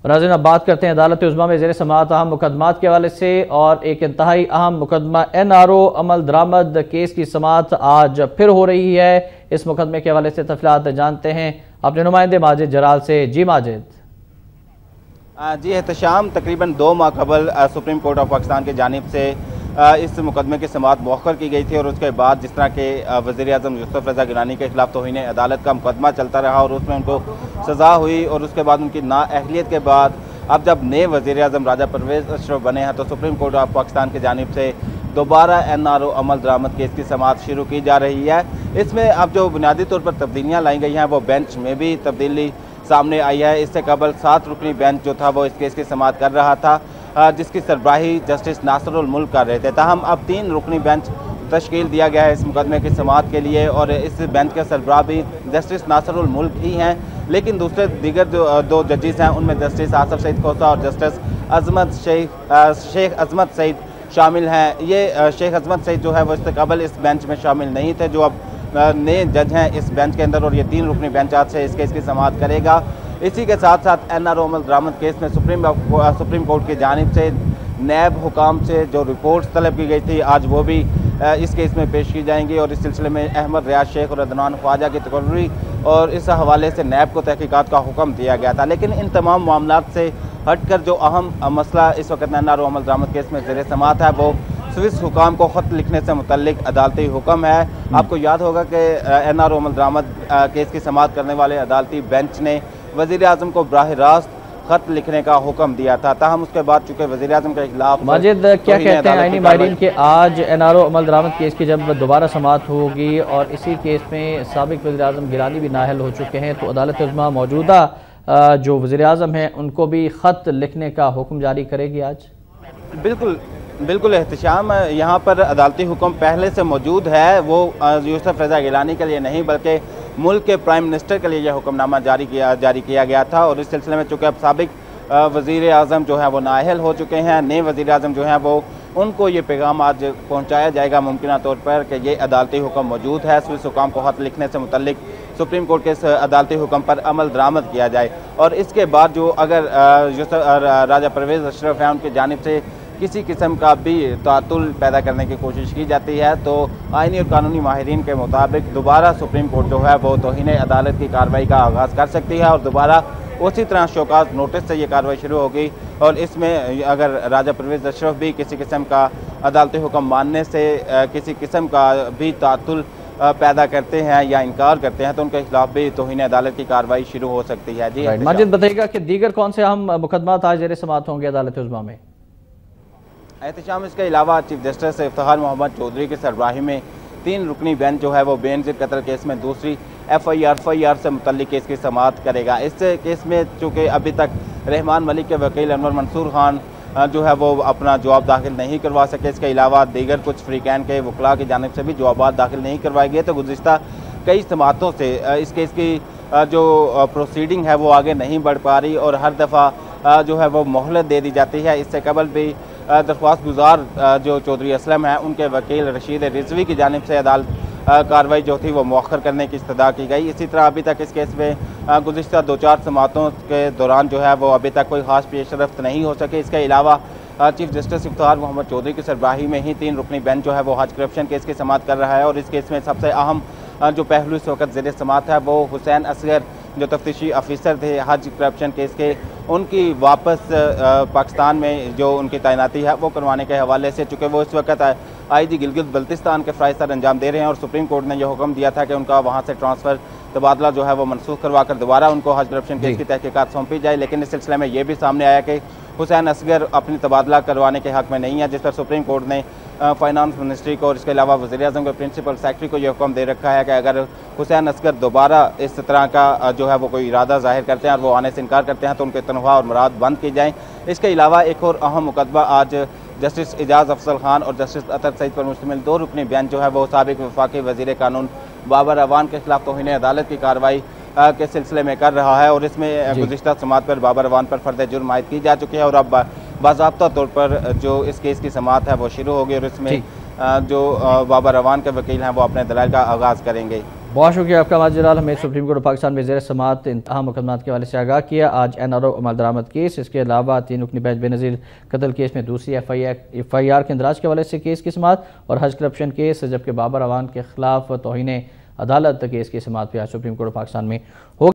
नाज़रीन, अब बात करते हैं अदालत उज़्मा में ज़ेर समाअत अहम मुकदमात के हवाले से, और एक इंतहाई अहम मुकदमा NRO अमल दरामद केस की समाअत आज फिर हो रही है। इस मुकदमे के हवाले से तफसीलात जानते हैं अपने नुमाइंदे माजिद जलाल से। जी माजिद। जी एहतशाम, तकरीबन 2 माह कबल सुप्रीम कोर्ट ऑफ पाकिस्तान की जानिब से इस मुकदमे की समाअत मौखर की गई थी, और उसके बाद जिस तरह के वज़ीर आज़म यूसुफ रज़ा गिलानी के खिलाफ तौहीन अदालत का मुकदमा चलता रहा और उसमें उनको सज़ा हुई, और उसके बाद उनकी नाअहलियत के बाद अब जब नए वज़ीर आज़म राजा परवेज़ अशरफ बने हैं तो सुप्रीम कोर्ट ऑफ पाकिस्तान की जानिब से दोबारा NRO अमल दरामद केस की समाअत शुरू की जा रही है। इसमें अब जो बुनियादी तौर पर तब्दीलियाँ लाई गई हैं वो बेंच में भी तब्दीली सामने आई है। इससे कबल 7 रुकनी बेंच जो था वो इस केस की समाअत कर रहा था, जिसकी सरबराही जस्टिस नासरुल मुल्क कर रहे थे। ताहम अब 3 रुकनी बेंच तश्कील दिया गया है इस मुकदमे की समाअत के लिए, और इस बेंच के सरबराह भी जस्टिस नासरुल मुल्क ही हैं, लेकिन दीगर जो 2 जजेस हैं उनमें जस्टिस आसफ सईद खोसा और जस्टिस शेख अजमत सईद शामिल हैं। ये शेख अजमत सईद जो है वो इससे कबल इस बेंच में शामिल नहीं थे, जो अब नए जज हैं इस बेंच के अंदर, और ये 3 रुकनी बेंच आज से इस केस की समाअत करेगा। इसी के साथ साथ NRO अमल दरामद केस में सुप्रीम कोर्ट की जानिब से नैब हुकाम से जो रिपोर्ट्स तलब की गई थी आज वो भी इस केस में पेश की जाएंगी, और इस सिलसिले में अहमद रियाज शेख और अदनान ख्वाजा की तकर्री और इस हवाले से नैब को तहकीकात का हुक्म दिया गया था। लेकिन इन तमाम मामलात से हटकर जो अहम मसला इस वक्त NRO अमल दरामद केस में ज़ेर समाअत है वो स्विस हुकाम को ख़त लिखने से मुतल्लिक अदालती हुक्म है। आपको याद होगा कि NRO अमल दरामद केस की समाअत करने वाले अदालती बेंच ने वज़ीर आज़म को बराह रास्त ख़त लिखने का हुक्म दिया था। ताहम उसके बाद चूँकि वज़ीर आज़म के खिलाफ माजिद क्या कहते हैं आईनी माहिरीन के आज NRO अमल दरामद केस की जब दोबारा समाअत होगी और इसी केस में साबिक वज़ीर आज़म गिलानी भी नाअहल हो चुके हैं, तो अदालत उज़्मा मौजूदा जो वज़ीर आज़म हैं उनको भी ख़त लिखने का हुक्म जारी करेगी आज? बिल्कुल एहतशाम, यहाँ पर अदालती हुक्म पहले से मौजूद है। वो यूसुफ रज़ा गिलानी के लिए नहीं बल्कि मुल्क के प्राइम मिनिस्टर के लिए यह हुक्मनामा जारी किया गया था, और इस सिलसिले में चूँकि अब साबिक वज़ीर आज़म जो है वो नाअहल हो चुके हैं, नए वज़ीर आज़म जो हैं वो उनको ये पैगाम आज पहुँचाया जाएगा मुमकिन तौर पर कि ये अदालती हुक्म मौजूद है, स्विस हुकाम को ख़त लिखने से मुतल्लिक सुप्रीम कोर्ट के इस अदालती हुक्म पर अमल दरामद किया जाए। और इसके बाद जो अगर राजा परवेज़ अशरफ हैं उनकी जानिब से किसी किस्म का भी तातुल पैदा करने की कोशिश की जाती है तो आइनी और कानूनी माहिरीन के मुताबिक दोबारा सुप्रीम कोर्ट जो है वो तौहीन अदालत की कार्रवाई का आगाज़ कर सकती है, और दोबारा उसी तरह शोकाज नोटिस से ये कार्रवाई शुरू होगी। और इसमें अगर राजा परवेज़ अशरफ भी किसी किस्म का अदालती हुक्म मानने से किसी किस्म का भी तातुल पैदा करते हैं या इनकार करते हैं तो उनके खिलाफ भी तौहीन अदालत की कार्रवाई शुरू हो सकती है। जी माजिद बताइएगा कि दीगर कौन से अहम मुकदमात आज ज़ेर समाअत होंगे अदालत उज़्मा में? एहतशाम, इसके अलावा चीफ जस्टिस इफ्तिखार मोहम्मद चौधरी की सरबराही में 3 रुकनी बेंच जो है वो बेनज़ीर कत्ल केस में दूसरी FIR से मुतल्लिक केस की समाअत करेगा। इस केस में चूँकि अभी तक रहमान मलिक के वकील अनवर मंसूर खान जो है वो अपना जवाब दाखिल नहीं करवा सके, इसके अलावा दीगर कुछ फ्रीकैन के वकला की जानिब से भी जवाब दाखिल नहीं करवाए गए, तो गुज़िश्ता कई समाअतों से इस केस की जो प्रोसीडिंग है वो आगे नहीं बढ़ पा रही, और हर दफ़ा जो है वो मोहलत दे दी जाती है। इससे कबल भी दरख्वास्त गुजार जो चौधरी असलम हैं उनके वकील रशीद रिजवी की जानिब से अदालत कार्रवाई जो थी वो मौखर करने की इस्तदा की गई। इसी तरह अभी तक इस केस में गुज़िश्ता 2-4 समाअतों के दौरान जो है वो अभी तक कोई ख़ास पेशरफ्त नहीं हो सके। इसके अलावा चीफ जस्टिस इफ्तिखार मोहम्मद चौधरी की सरबराही में ही 3 रुकनी बेंच जो है वो हज करप्शन केस की समाअत कर रहा है, और इस केस में सबसे अहम जो पहलू इस वक्त ज़ेर समाअत है वो हुसैन असगर जो तफ्तीशी अफसर थे हज करप्शन केस के, उनकी वापस पाकिस्तान में जो उनकी तैनाती है वो करवाने के हवाले से, चूँकि वो इस वक्त IG गिलगित बल्तिस्तान के फ़राइज़ सर अंजाम दे रहे हैं, और सुप्रीम कोर्ट ने यह हुक्म दिया था कि उनका वहाँ से ट्रांसफ़र तबादला जो है वो मनसूख करवा कर दोबारा उनको हज करप्शन केस की तहकीकात सौंपी जाए। लेकिन इस सिलसिले में ये भी सामने आया कि हुसैन असगर अपनी तबादला करवाने के हक़ में नहीं है, जिस पर सुप्रीम कोर्ट ने फाइनेंस मिनिस्ट्री को और इसके अलावा वज़ीर आज़म के प्रिंसिपल सेक्रेटरी को यह हुक्म दे रखा है कि अगर हुसैन असगर दोबारा इस तरह का जो है वो कोई इरादा ज़ाहिर करते हैं और वो आने से इनकार करते हैं तो उनके तनख्वाह और मुराद बंद की जाएँ। इसके अलावा एक और अहम मुकदमा आज जस्टिस एजाज अफजल खान और जस्टिस अतर सईद पर मुश्तमिल 2 रुकनी बेंच जो है वो साबिक वफाकी वज़ीर कानून बाबर अवान के खिलाफ तौहीन अदालत की कार्रवाई के सिलसिले में कर रहा है, और इसमें गुज़िश्ता समाअत पर बाबर अवान पर फ़र्द जुर्म आयद की जा चुकी है, और अब बाज़ाब्ता तौर पर जो इस केस की समाअत है वो शुरू होगी, और इसमें जो बाबर अवान के वकील हैं वो अपने दलाइल का आगाज़ करेंगे। बहुत शुक्रिया आपका माजिराल। हमें सुप्रीम कोर्ट पाकिस्तान में ज़ेर समाअत इंतहा मुकदमात के हवाले से आगाह किया। आज NRO अमल दरामद केस, इसके अलावा 3 रुकनी बेंच बेनज़ीर कत्ल केस में दूसरी FIR के इंदराज के हवाले से केस की समाअत और हज करप्शन केस, जबकि बाबर अवान के खिलाफ तौहीन अदालत केस की समाअत भी आज सुप्रीम कोर्ट पाकिस्तान में हो